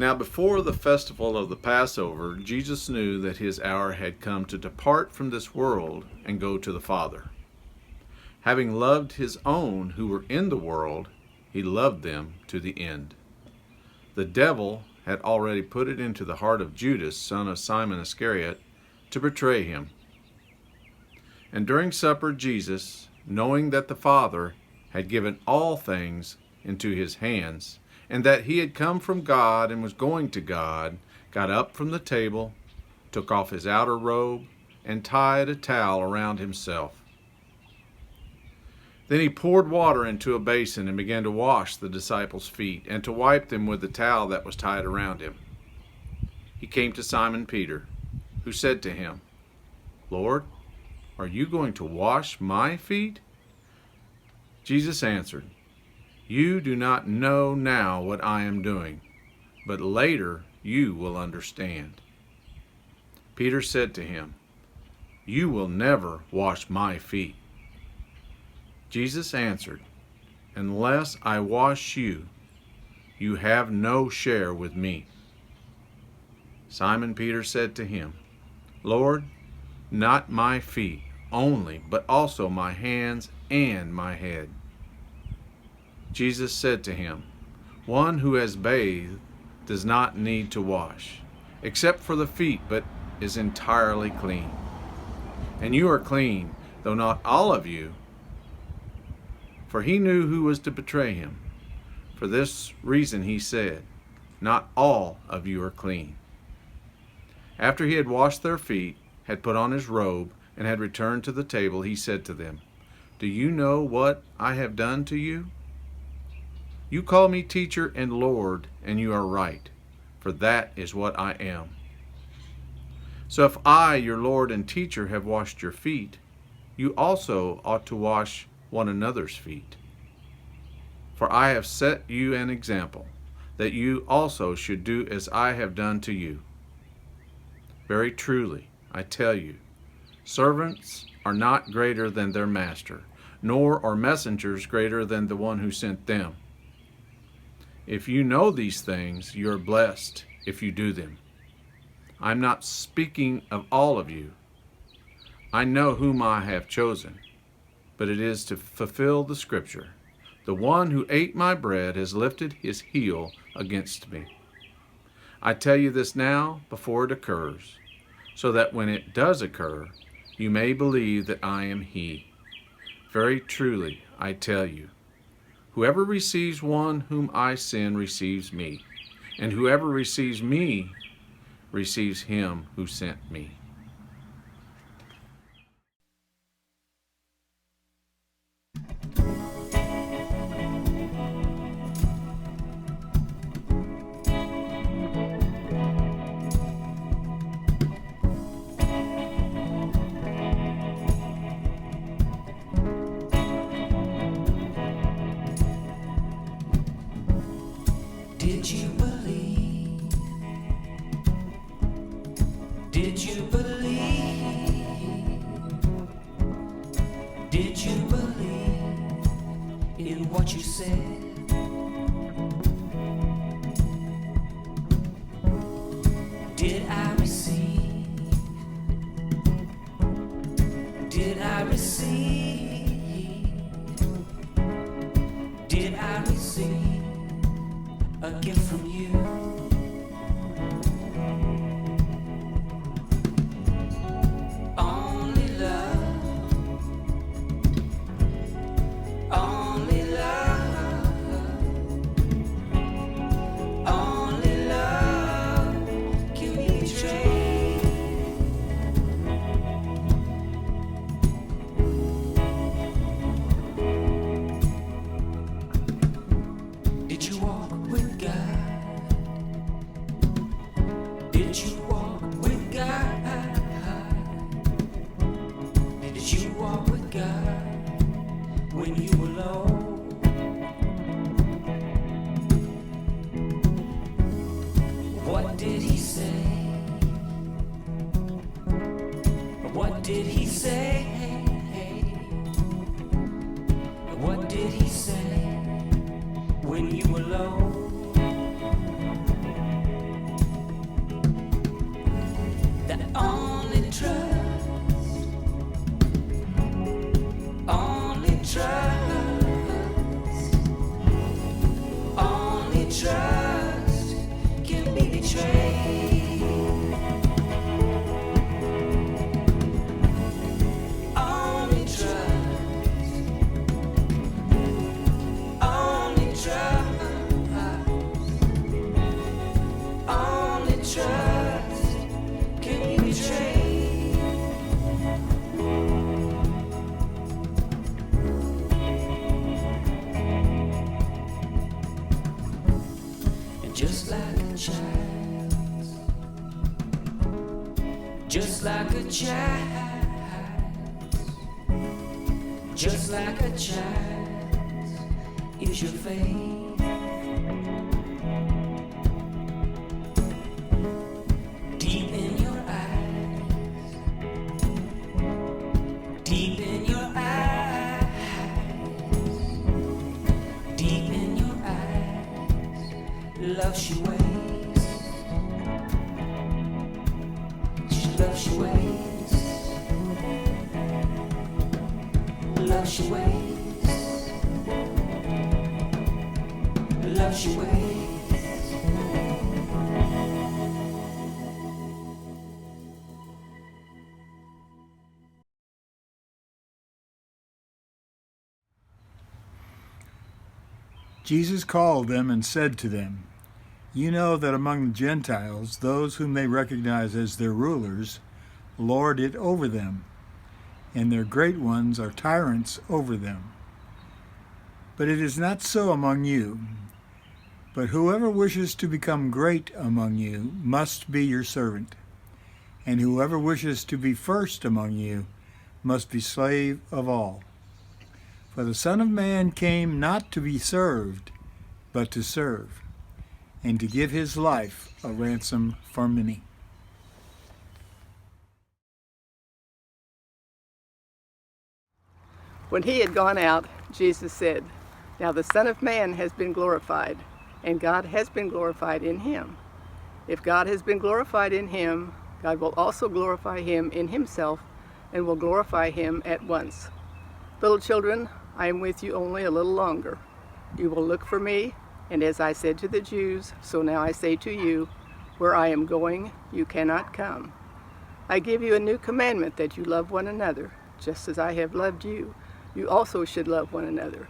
Now before the festival of the Passover, Jesus knew that his hour had come to depart from this world and go to the Father. Having loved his own who were in the world, he loved them to the end. The devil had already put it into the heart of Judas, son of Simon Iscariot, to betray him. And during supper, Jesus, knowing that the Father had given all things into his hands, and that he had come from God and was going to God, got up from the table, took off his outer robe, and tied a towel around himself. Then he poured water into a basin and began to wash the disciples' feet and to wipe them with the towel that was tied around him. He came to Simon Peter, who said to him, "Lord, are you going to wash my feet?" Jesus answered, "You do not know now what I am doing, but later you will understand." Peter said to him, "You will never wash my feet." Jesus answered, "Unless I wash you, you have no share with me." Simon Peter said to him, "Lord, not my feet only, but also my hands and my head." Jesus said to him, "One who has bathed does not need to wash, except for the feet, but is entirely clean. And you are clean, though not all of you." For he knew who was to betray him. For this reason he said, "Not all of you are clean." After he had washed their feet, had put on his robe, and had returned to the table, he said to them, "Do you know what I have done to you? You call me teacher and Lord, and you are right, for that is what I am. So if I, your Lord and teacher, have washed your feet, you also ought to wash one another's feet. For I have set you an example, that you also should do as I have done to you. Very truly, I tell you, servants are not greater than their master, nor are messengers greater than the one who sent them. If you know these things, you are blessed if you do them. I am not speaking of all of you. I know whom I have chosen, but it is to fulfill the scripture. The one who ate my bread has lifted his heel against me. I tell you this now before it occurs, so that when it does occur, you may believe that I am he. Very truly, I tell you, whoever receives one whom I send receives me, and whoever receives me receives him who sent me." Did you believe? Did you believe? Did you believe in what you said? Did I receive? Did I receive? Did I receive a gift from you? Only love, only love, only love can betray. Did you walk with God? Did you walk with God? Did you walk with God when you were low? What did he say? What did he say? What did he say when you were low? betrayed. Only trust, only trust, only trust can be betrayed. And just like a child, just like a child, just like a child is your faith. Deep in your eyes, deep in your eyes, deep in your eyes, loves your ways. She loves your ways. Loves your ways. Loves your ways. Jesus called them and said to them, "You know that among the Gentiles, those whom they recognize as their rulers lord it over them, and their great ones are tyrants over them. But it is not so among you. But whoever wishes to become great among you must be your servant, and whoever wishes to be first among you must be slave of all. For the Son of Man came not to be served, but to serve, and to give his life a ransom for many." When he had gone out, Jesus said, "Now the Son of Man has been glorified, and God has been glorified in him. If God has been glorified in him, God will also glorify him in himself, and will glorify him at once. Little children, I am with you only a little longer. You will look for me, and as I said to the Jews, so now I say to you, where I am going, you cannot come. I give you a new commandment, that you love one another, just as I have loved you. You also should love one another.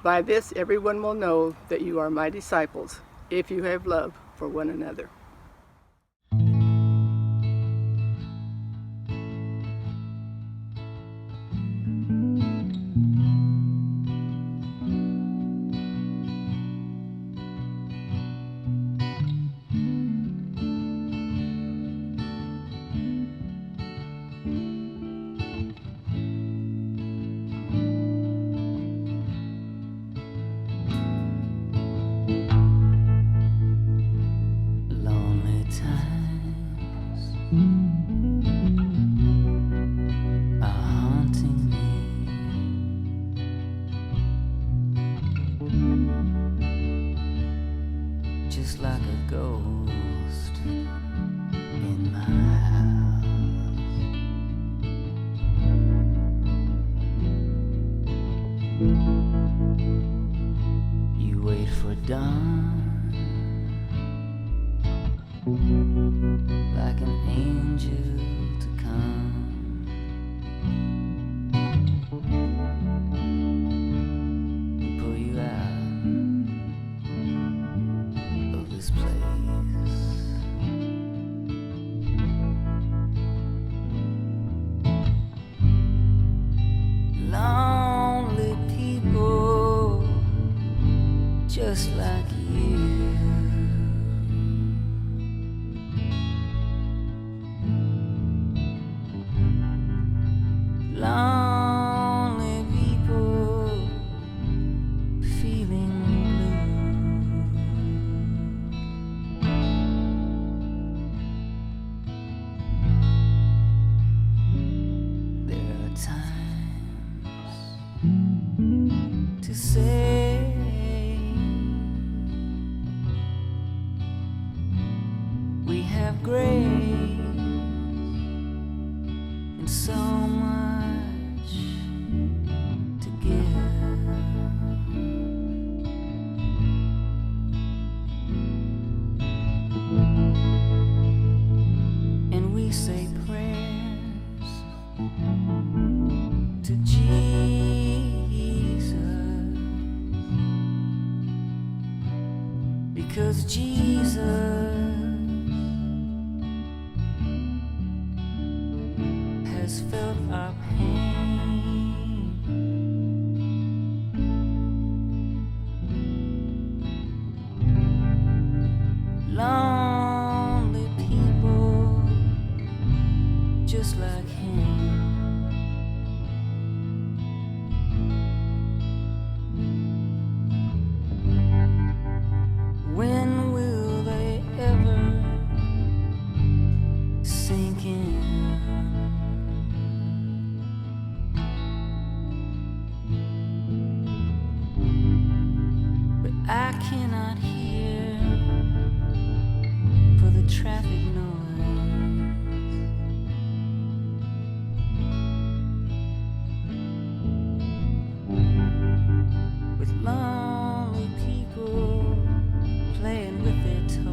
By this everyone will know that you are my disciples, if you have love for one another." Lonely times are haunting me. Just like a ghost in my house. You wait for dawn, like an angel to come. Pull you out of this place. Lonely people just like you. Lonely people feeling blue. There are times to say we have grace and so much to give. to Jesus, because Jesus has felt our pain. Lonely people just like him. When will they ever sink in? But I cannot hear for the traffic noise. With lonely people playing with their toys.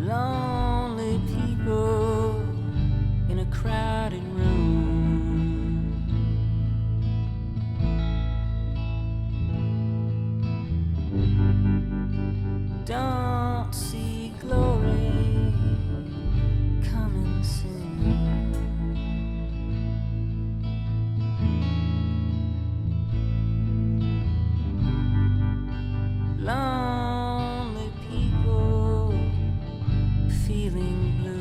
Lonely people in a crowded room. Don't see glory coming soon. Lonely people feeling blue.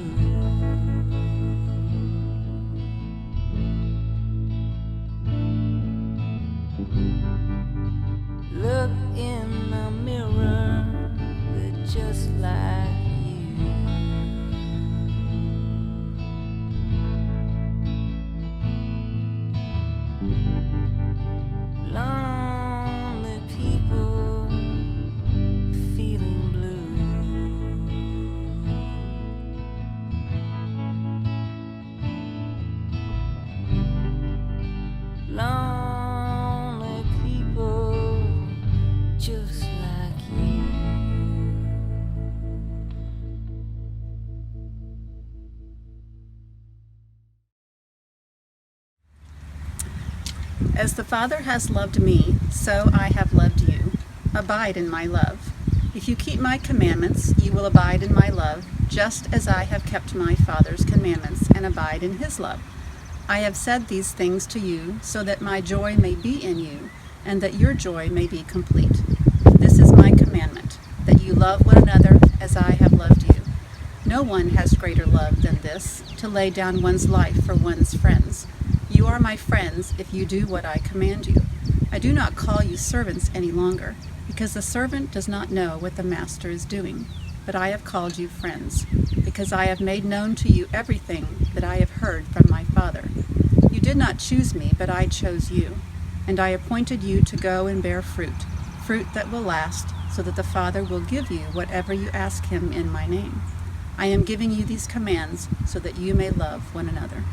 Look in the mirror, they're just like you. Lonely people feeling blue. Lonely people just like you. As the Father has loved me, so I have loved you. Abide in my love. If you keep my commandments, you will abide in my love, just as I have kept my Father's commandments and abide in his love. I have said these things to you, so that my joy may be in you, and that your joy may be complete. This is my commandment, that you love one another as I have loved you. No one has greater love than this, to lay down one's life for one's friends. You are my friends if you do what I command you. I do not call you servants any longer, because the servant does not know what the master is doing. But I have called you friends, because I have made known to you everything that I have heard from my Father. You did not choose me, but I chose you, and I appointed you to go and bear fruit, fruit that will last, so that the Father will give you whatever you ask him in my name. I am giving you these commands so that you may love one another.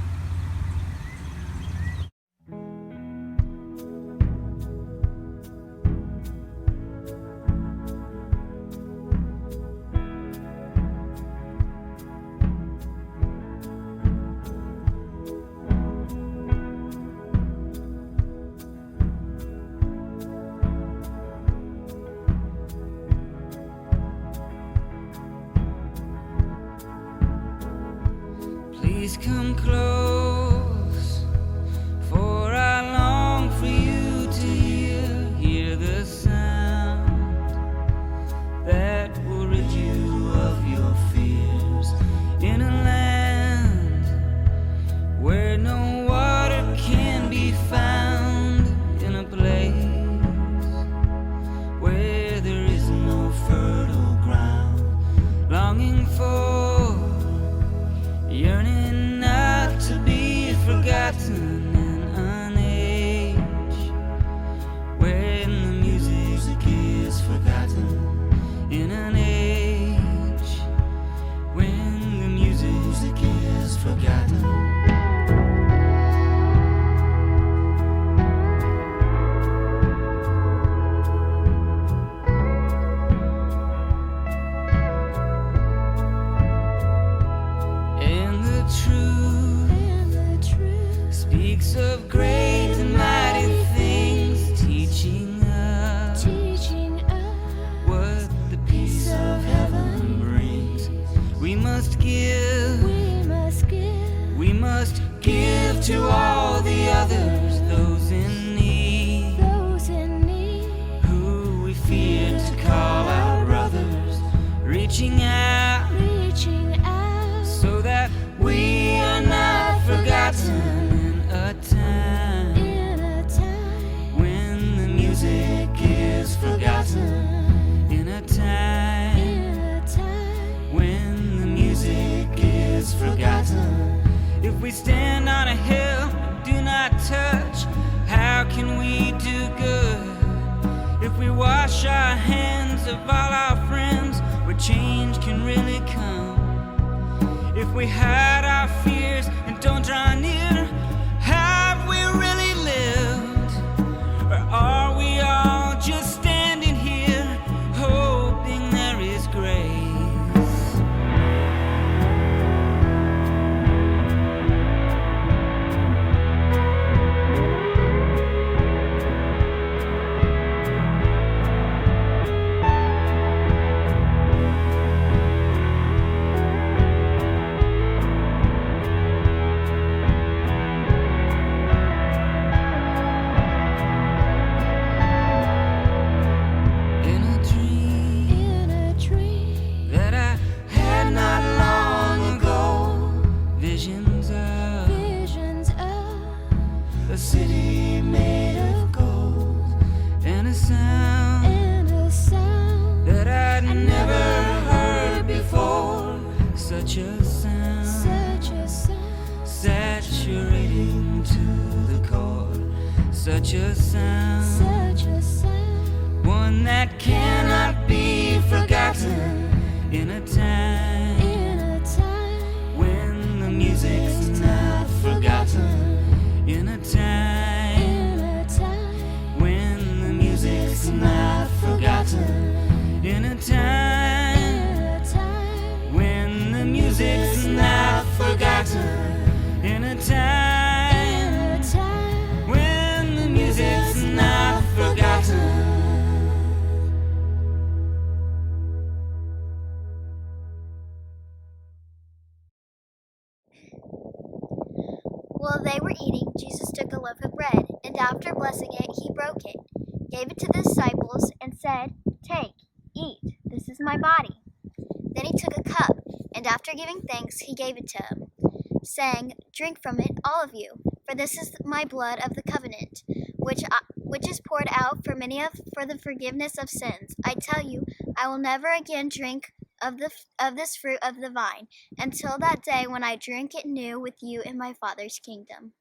Please come close, for I long for you to hear the sound that will rid you of your fears in a land where no water can be found, in a place where there is no fertile ground, longing for, yearning not to be forgotten in an age when the music is forgotten, in an age when the music is forgotten. Speaks of great and mighty things, teaching us what the peace of heaven brings. We must give to all the others, those in need, who we fear to call our brothers, reaching out so that we are not forgotten. A time when the music is forgotten, in a time when the music is forgotten. If we stand on a hill and do not touch, how can we do good? If we wash our hands of all our friends, where change can really come. If we hide our fears and don't draw near, have we really lived? Or are we all just standing here hoping there is grace? Saturating to the core, such a sound, one that cannot be forgotten, in a time when the music's not forgotten, in a time when the music's not forgotten, in a time when the music's not forgotten, in a time when the music's not forgotten. While they were eating, Jesus took a loaf of bread, and after blessing it, he broke it, gave it to the disciples, and said, "Take, eat, this is my body." Then he took a cup, and after giving thanks, he gave it to them, saying, "Drink from it, all of you, for this is my blood of the covenant, which is poured out for many for the forgiveness of sins. I tell you, I will never again drink of this fruit of the vine, until that day when I drink it new with you in my Father's kingdom."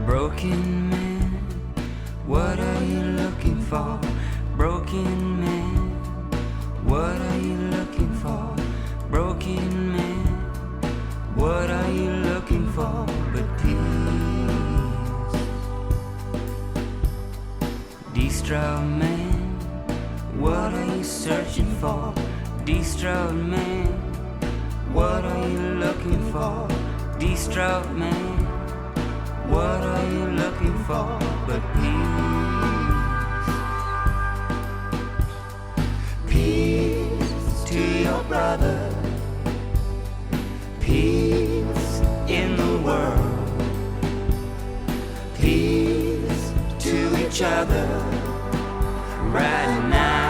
Broken man, what are you looking for? Broken man, what are you looking for? Broken man, what are you looking for but peace? Distraught man, what are you searching for? D-stroke man, what are you looking for? D-stroke man, what are you looking for but peace? Peace to your brother, peace in the world, peace to each other right now.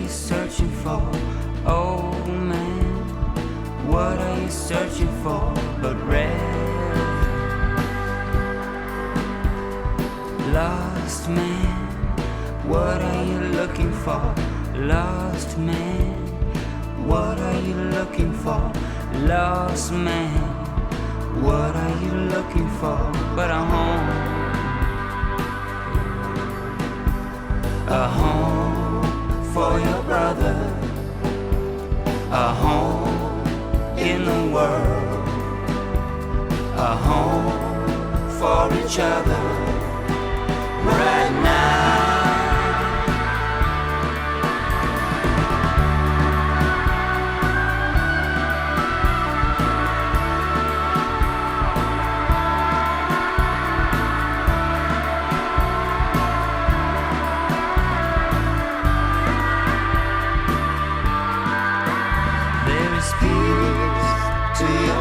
Searching for, oh man, what are you searching for but red? Lost man, what are you looking for? Lost man, what are you looking for? Lost man, what are you looking for but a home for your brother, a home in the world, a home for each other right now.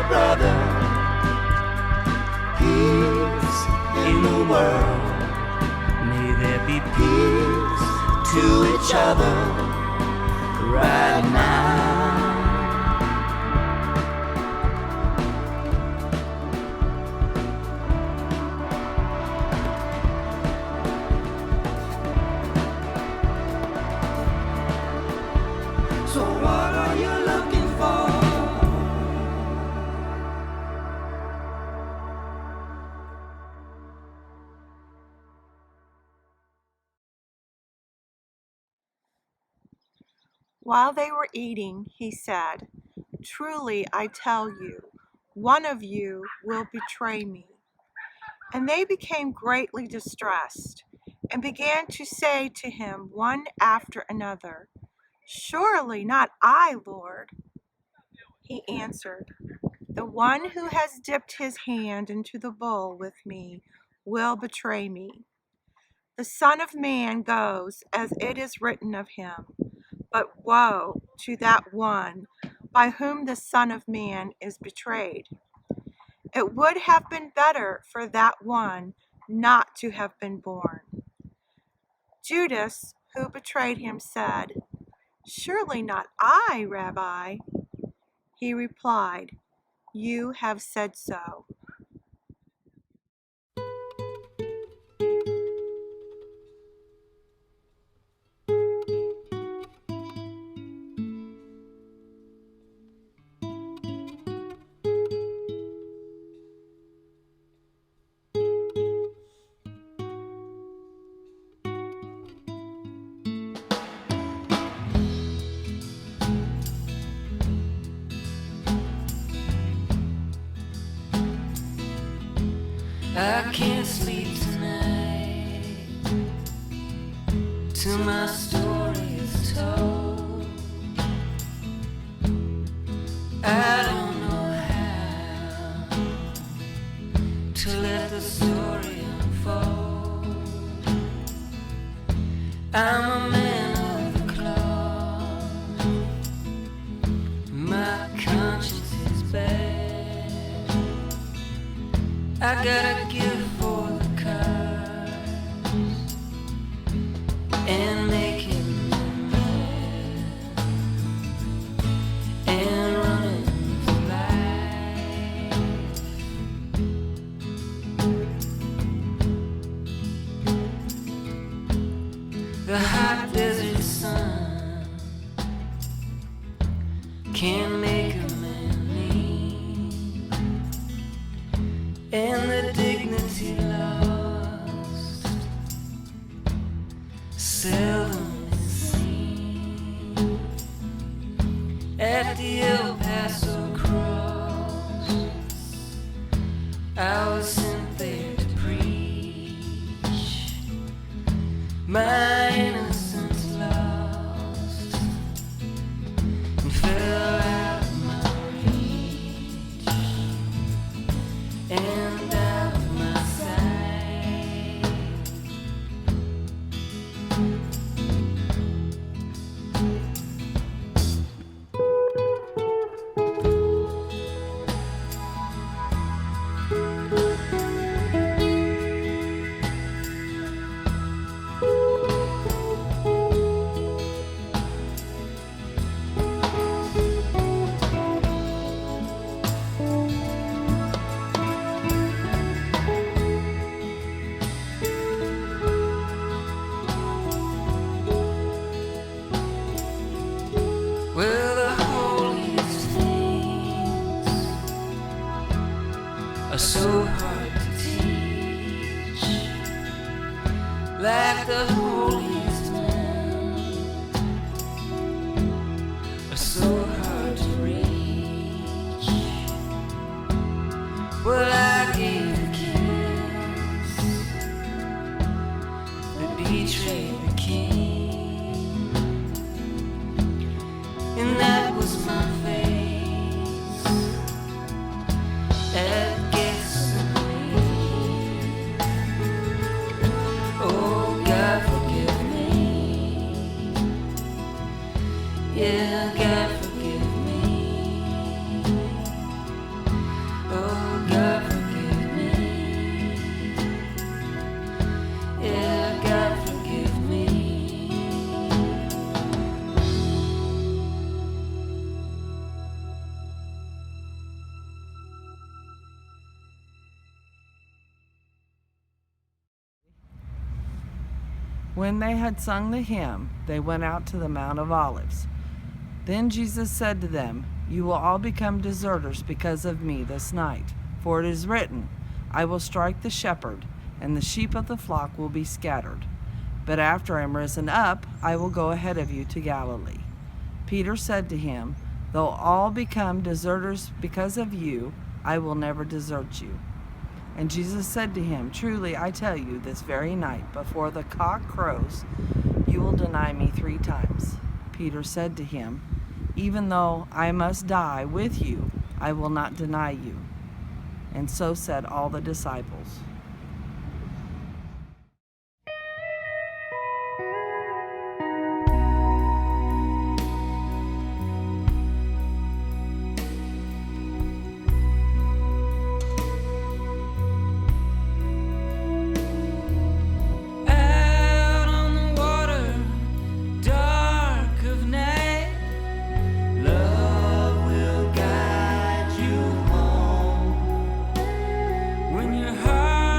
Brother, peace in the world. May there be peace to each other right now. So what are you looking for? While they were eating, he said, "Truly I tell you, one of you will betray me." And they became greatly distressed, and began to say to him one after another, "Surely not I, Lord." He answered, "The one who has dipped his hand into the bowl with me will betray me. The Son of Man goes as it is written of him. But woe to that one by whom the Son of Man is betrayed. It would have been better for that one not to have been born." Judas, who betrayed him, said, "Surely not I, Rabbi." He replied, "You have said so." I can't sleep tonight till my story is told. I don't know how to let the story unfold. I'm a man of the cloth, my conscience is bad. I got a gift for the cause and making them mad and running for life. The hot desert sun can make a man lean, and at the El Paso cross. I was sent there to preach my innocence lost and fell out of my reach and out of my sight. Well, the holiest things are so hard to teach, like the holiest men are so hard to reach. Well, I gave a kiss that betrayed the king, and that was my face at Gethsemane. Oh, God forgive me. Yeah, God forgive me. Oh, God forgive me. Yeah, God forgive me. When they had sung the hymn, they went out to the Mount of Olives. Then Jesus said to them, "You will all become deserters because of me this night. For it is written, I will strike the shepherd, and the sheep of the flock will be scattered. But after I am risen up, I will go ahead of you to Galilee." Peter said to him, "Though all become deserters because of you, I will never desert you." And Jesus said to him, "Truly I tell you, this very night, before the cock crows, you will deny me 3 times." Peter said to him, "Even though I must die with you, I will not deny you." And so said all the disciples. Out on the water, dark of night, love will guide you home. When your heart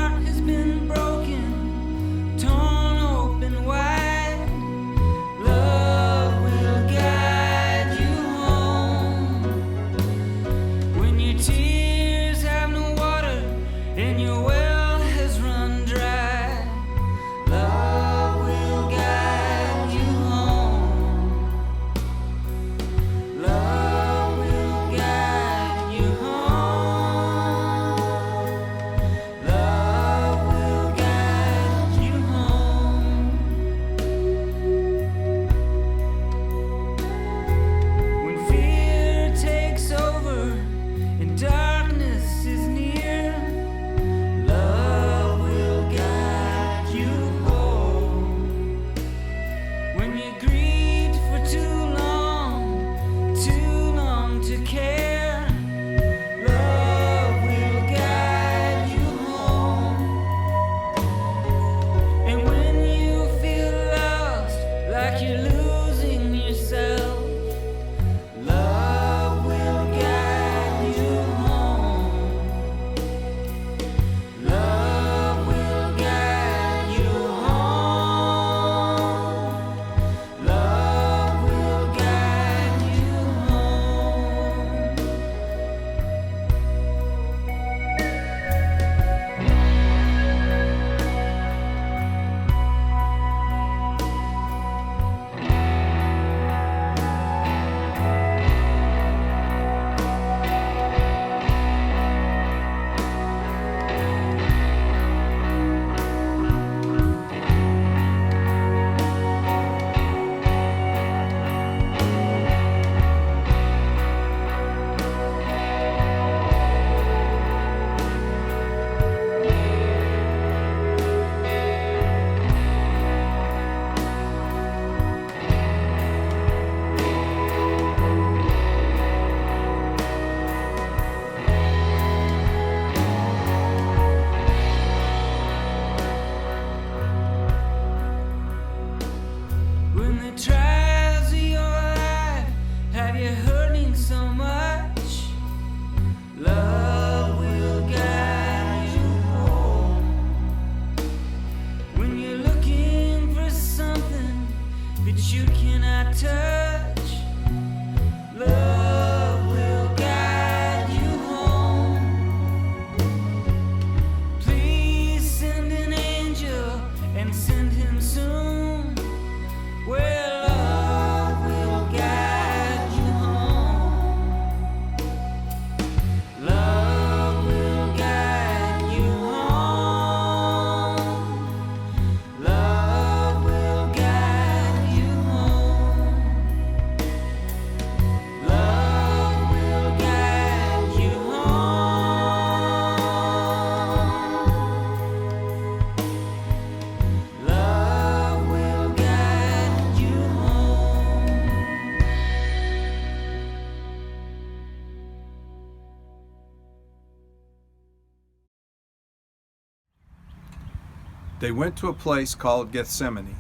They went to a place called Gethsemane,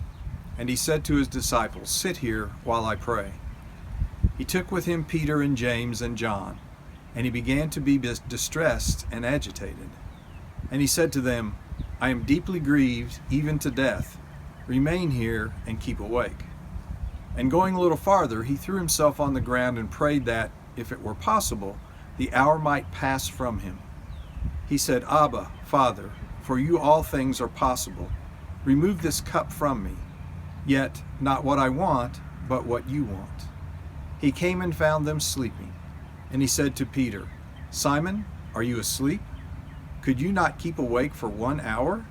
and he said to his disciples, "Sit here while I pray." He took with him Peter and James and John, and he began to be distressed and agitated. And he said to them, "I am deeply grieved, even to death. Remain here and keep awake." And going a little farther, he threw himself on the ground and prayed that, if it were possible, the hour might pass from him. He said, "Abba, Father, for you all things are possible. Remove this cup from me. Yet not what I want, but what you want." He came and found them sleeping. And he said to Peter, "Simon, are you asleep? Could you not keep awake for 1 hour?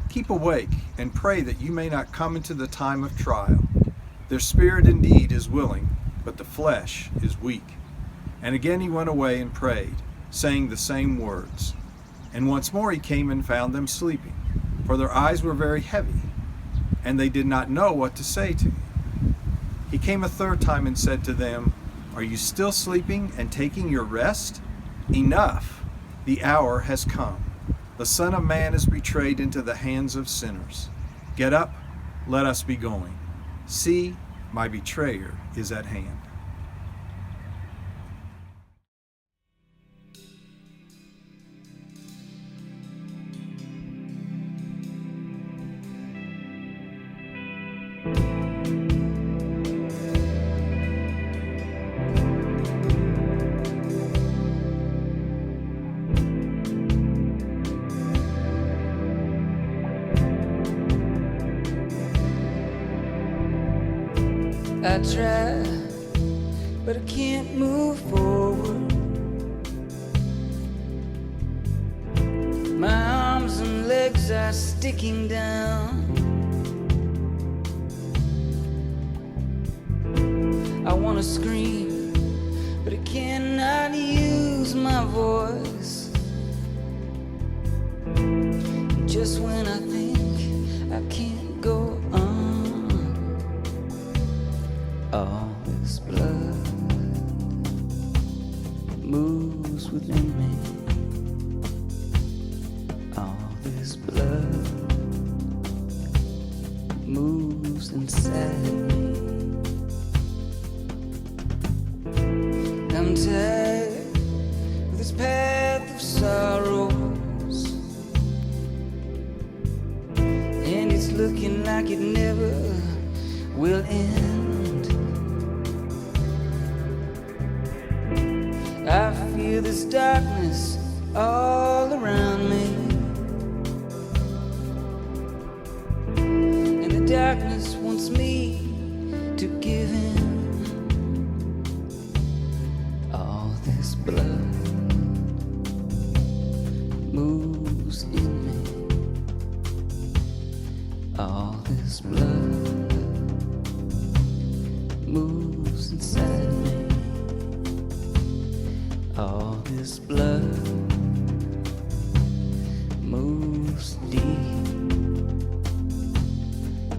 Keep awake and pray that you may not come into the time of trial. Their spirit indeed is willing, but the flesh is weak." And again he went away and prayed, saying the same words. And once more he came and found them sleeping, for their eyes were very heavy, and they did not know what to say to him. He came a third time and said to them, "Are you still sleeping and taking your rest? Enough! The hour has come. The Son of Man is betrayed into the hands of sinners. Get up, let us be going. See, my betrayer is at hand." I try, but I can't move forward. My arms and legs are sticking down. I want to scream, but I cannot use my voice. Just when I think I can't go on, all this blood moves within me. All this blood moves inside me. I'm tired of this path of sorrows, and it's looking like it never will end. I feel this darkness all around me, and the darkness wants me to give in. All this blood moves in me. All this blood moves inside me. All this blood moves deep,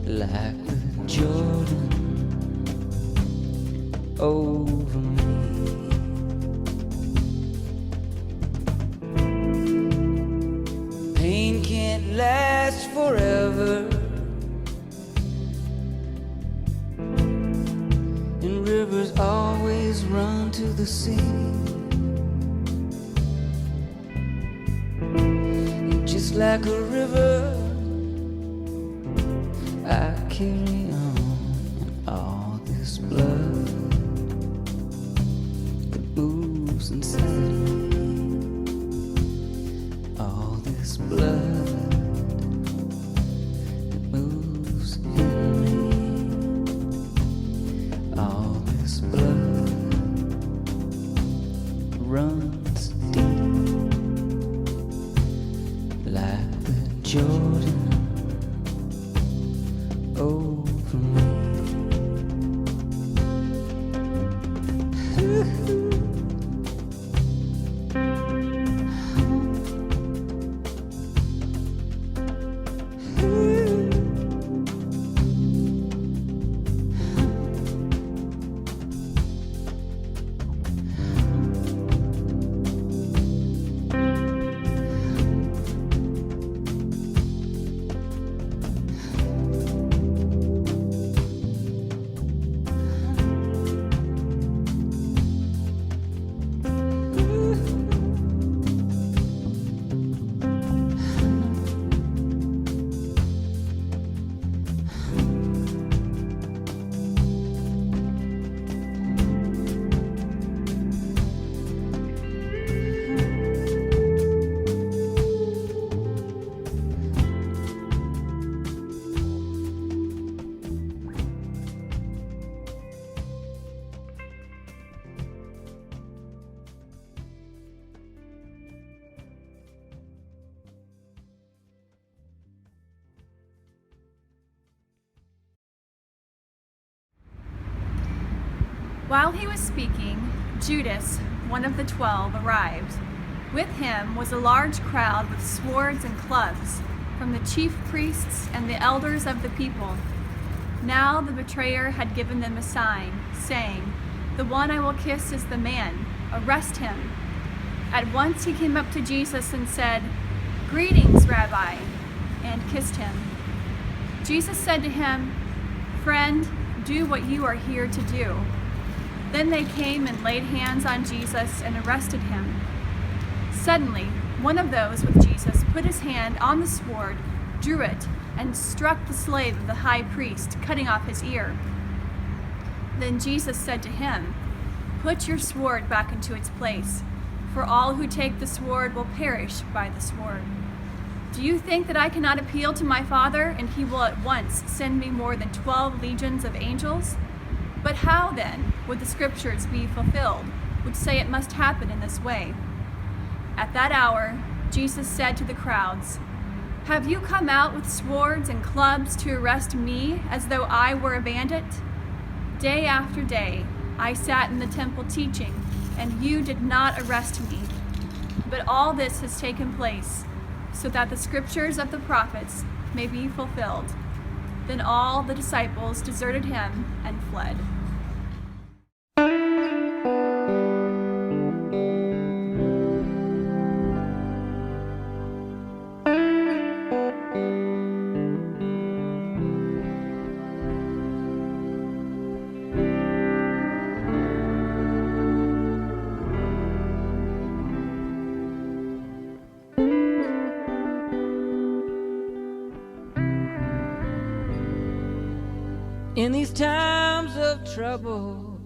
like the Jordan over me. Pain can't last forever, and rivers always run to the sea. Just like a river, I carry on, and all this blood that moves inside me. All this blood that moves in me. All this blood runs deep, like the Jordan over me. While he was speaking, Judas, one of the 12, arrived. With him was a large crowd with swords and clubs, from the chief priests and the elders of the people. Now the betrayer had given them a sign, saying, "The one I will kiss is the man. Arrest him." At once he came up to Jesus and said, "Greetings, Rabbi," and kissed him. Jesus said to him, "Friend, do what you are here to do." Then they came and laid hands on Jesus and arrested him. Suddenly, one of those with Jesus put his hand on the sword, drew it, and struck the slave of the high priest, cutting off his ear. Then Jesus said to him, "Put your sword back into its place, for all who take the sword will perish by the sword. Do you think that I cannot appeal to my Father, and he will at once send me more than 12 legions of angels? But how, then, would the scriptures be fulfilled, which say it must happen in this way?" At that hour, Jesus said to the crowds, "Have you come out with swords and clubs to arrest me as though I were a bandit? Day after day, I sat in the temple teaching, and you did not arrest me. But all this has taken place, so that the scriptures of the prophets may be fulfilled." Then all the disciples deserted him and fled. In these times of trouble,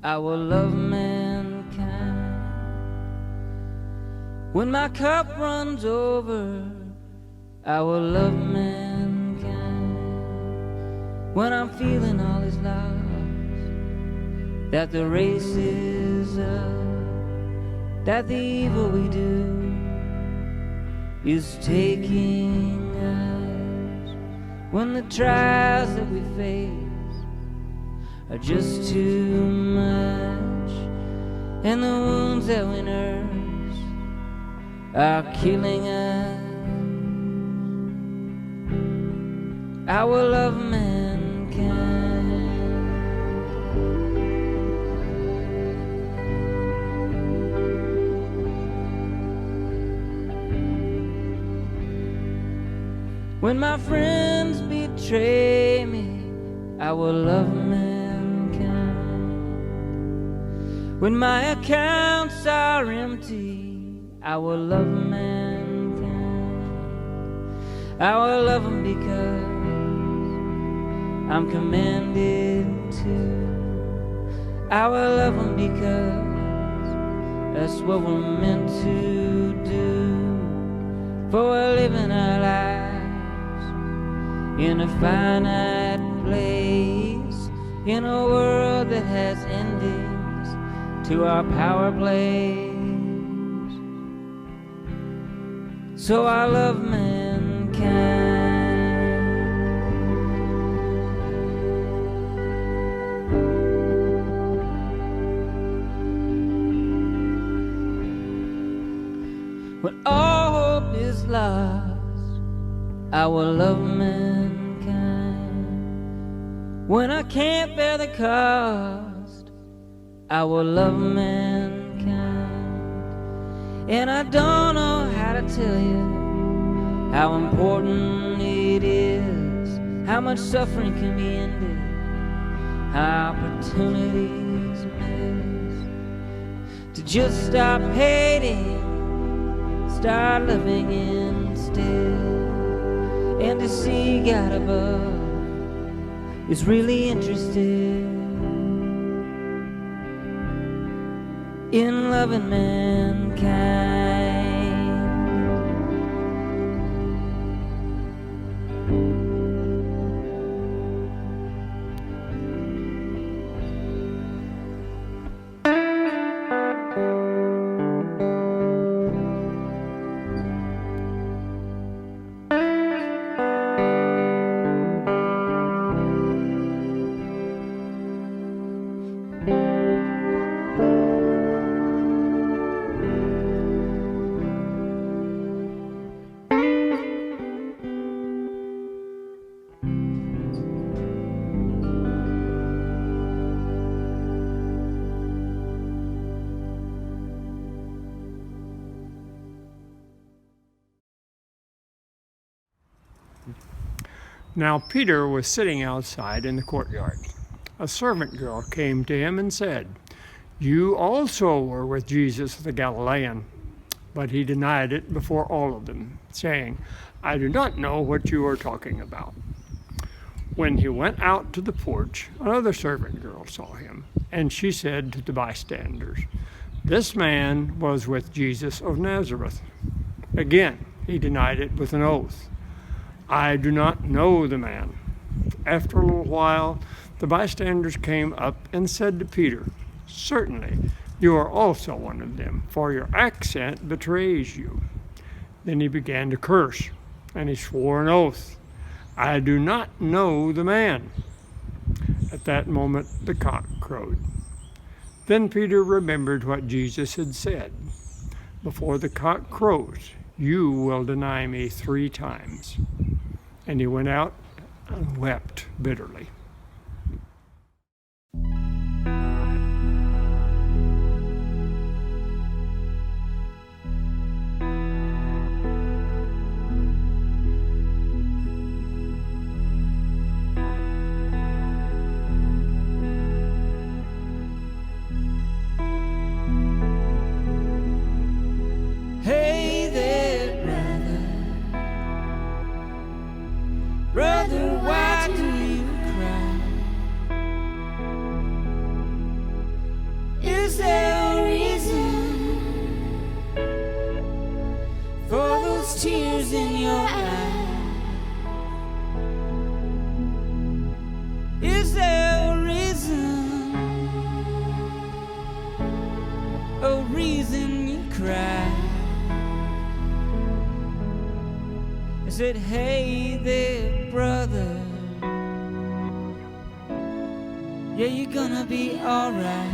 I will love mankind. When my cup runs over, I will love mankind. When I'm feeling all is lost, that the race is up, that the evil we do is taking us. When the trials that we face are just too much, and the wounds that we nurse are killing us, I will love mankind. When my friends betray me, I will love mankind. When my accounts are empty, I will love mankind. I will love them because I'm commanded to. I will love them because that's what we're meant to do. For we're living our lives in a finite place, in a world that has endings to our power plays. So I love mankind. When all hope is lost, I will love mankind. When I can't bear the cost, I will love mankind. And I don't know how to tell you how important it is, how much suffering can be ended, how opportunities missed, to just stop hating, start loving instead, and to see God above is really interested in loving mankind. Now Peter was sitting outside in the courtyard. A servant girl came to him and said, "You also were with Jesus the Galilean." But he denied it before all of them, saying, "I do not know what you are talking about." When he went out to the porch, another servant girl saw him, and she said to the bystanders, "This man was with Jesus of Nazareth." Again, he denied it with an oath, "I do not know the man." After a little while, the bystanders came up and said to Peter, "Certainly, you are also one of them, for your accent betrays you." Then he began to curse, and he swore an oath, "I do not know the man." At that moment, the cock crowed. Then Peter remembered what Jesus had said, "Before the cock crows, you will deny me 3 times." And he went out and wept bitterly. Hey there, brother, why do you cry? Is there a reason for those tears in your eyes? Is there a reason you cry? I said, hey there, brother, yeah, you're gonna be alright.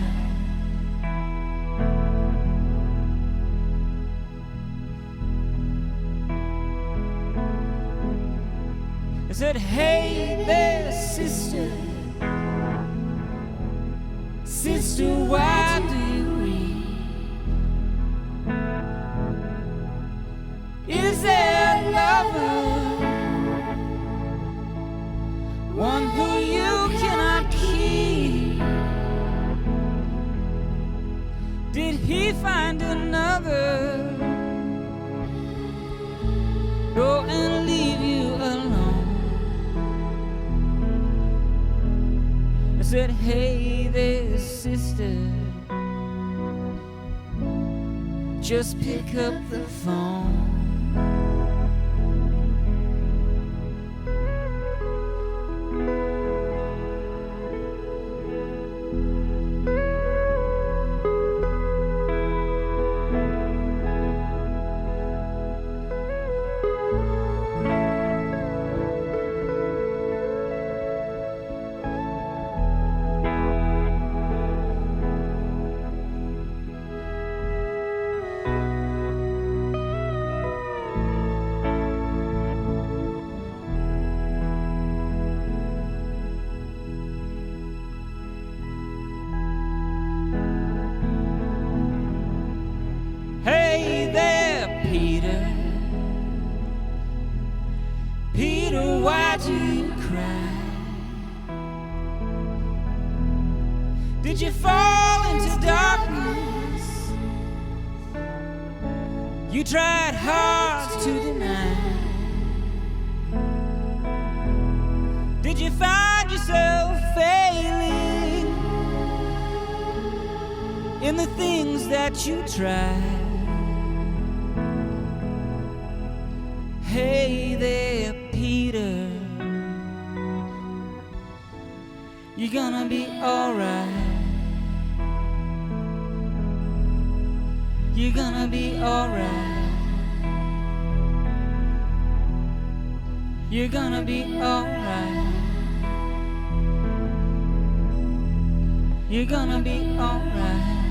I said, hey there, sister, why do you weep? Is there a lover, one who you cannot keep? Did he find another, go and leave you alone? I said, hey there, sister, just pick up the phone. Peter, why do you cry? Did you fall into darkness? You tried hard to deny. Did you find yourself failing in the things that you tried? Hey there, Peter, you're gonna be alright. You're gonna be alright. You're gonna be alright. You're gonna be alright.